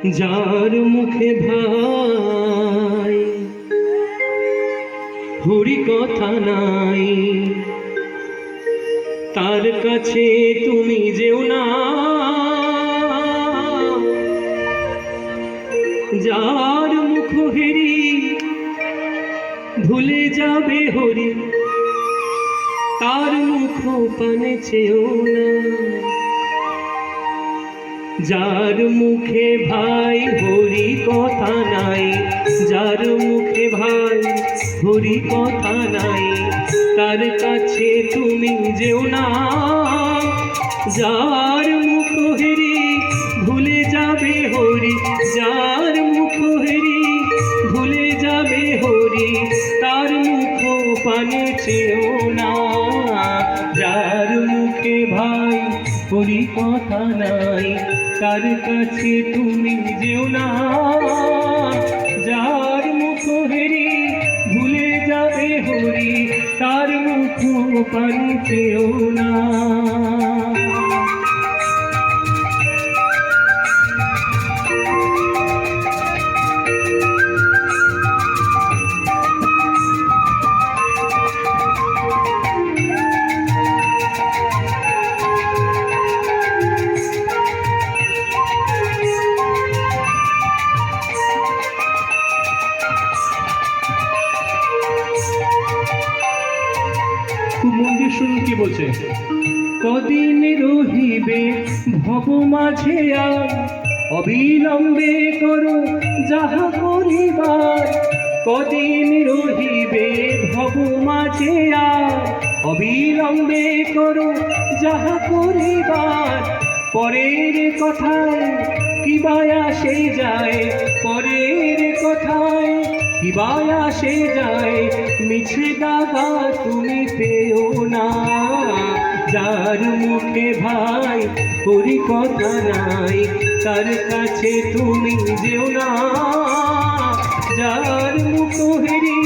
যার মুখে ভাই হরি কথা নাই, তার কাছে তুমি যেও না। যার মুখ হেরি ভুলে যাবে হরি, তার মুখ পানে চেও না। যার মুখে ভাই হরি কথা নাই, যার মুখে ভাই হরি কথা নাই, তার কাছে তুমি যেও না। যার মুখ হেরি ভুলে যাবে হরি, যার মুখ হেরি ভুলে যাবে হরি, তার মুখ পানে চেও না। যার মুখে ভাই হরি কথা নাই, তার কাছে তুমি যেও না। যার মুখ হেরি ভুলে যাবে হরি, তার মুখ পানে চেও না। খুব মন দিয়ে শুনুন কি বলছে। কদিন রহিবে ভব মাঝে আর, অবিলম্বে করো যাহা করিবার। কদিন রহিবে ভব মাঝে আর, অবিলম্বে করো যাহা করিবার। পরের কথায় কি বায়া সে যায়, পরের কথায় কি বায়া সে যায়, মিছে দাগা তুমি পেও না। যার মুখে ভাই হরি কথা নাই, তার কাছে তুমি যেও না। যার মুখ হেরি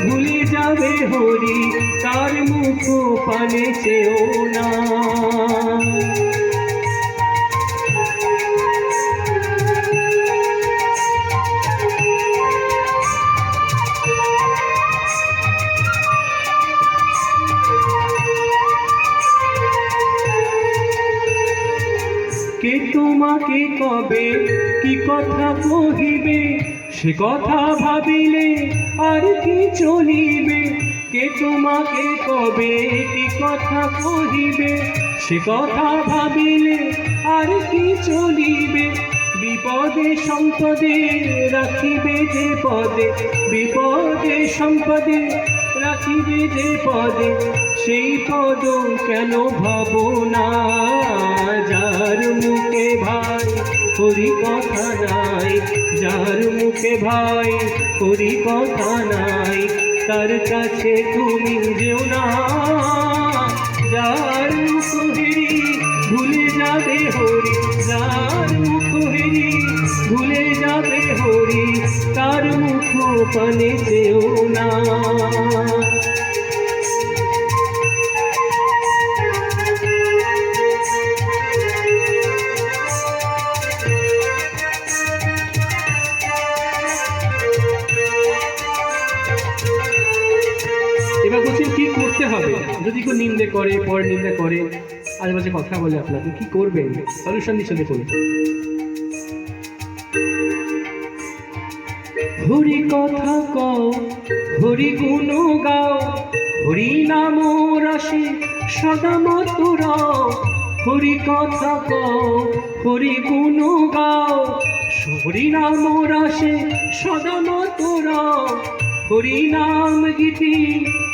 ভুলে যাবে হরি, তার মুখ পানে চেও না। কে তোমাকে কবে কি কথা কহিবে, সে কথা ভাবিলে আর কি চলিবে। কে তোমাকে কবে কি কথা কহিবে, সে কথা ভাবিলে আর কি চলিবে। বিপদে সম্পদে রাখিবে যে পদে, বিপদে সম্পদে রাখিবে যে পদে, সেই পদ কেন ভাবো না। যার মুখে ভাই হরি কথা নাই, যার মুখে ভাই হরি কথা নাই, তার কাছে তুমি যেও না। যার মুখ হেরি ভুলে যাবে হরি, যার মুখ হেরি ভুলে যাবে হরি, তার মুখ পানে চেও না। এবার বলছেন কি করতে হবে যদি কেউ নিন্দে করে, পর নিন্দা করে, আশেপাশে কথা বলে, আপনাকে কি করবেন? সলিউশন দিচ্ছে দেখুন। হরি কথা কও, হরি গুণ গাও, হরি নাম রাশি সদা মধুর। হরি কথা কও, হরি গুণ গাও, হরি নাম রাশি সদা মধুর। হরি নাম গীতি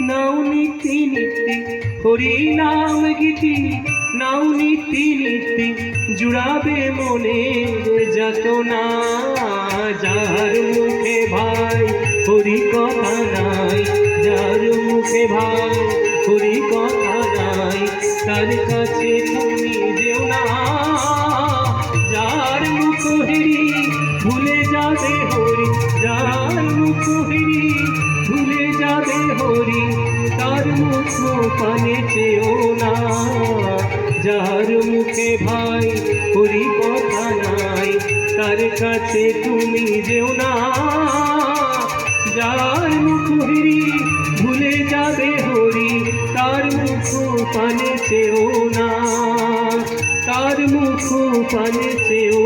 নাও নীতি নীতি, হরি নাম গীতি নাও নীতি নীতি, জুড়াবে মনের যাতনা। যার মুখে ভাই হরি কথা নাই, যার মুখে ভাই হরি কথা নাই, তার কাছে তুমি যেও না। যার মুখ হেরি ভুলে যাবে হরি, যার মুখ হেরি ভুলে যাবে হরি, তার মুখ পানে চেও না। যার মুখে ভাই হরি কথা নাই, তার কাছে তুমি যেও না, যার মুখ হিরি ভুলে যাবে হরি, তার মুখ পানে চেও না, তার মুখ পানে চেও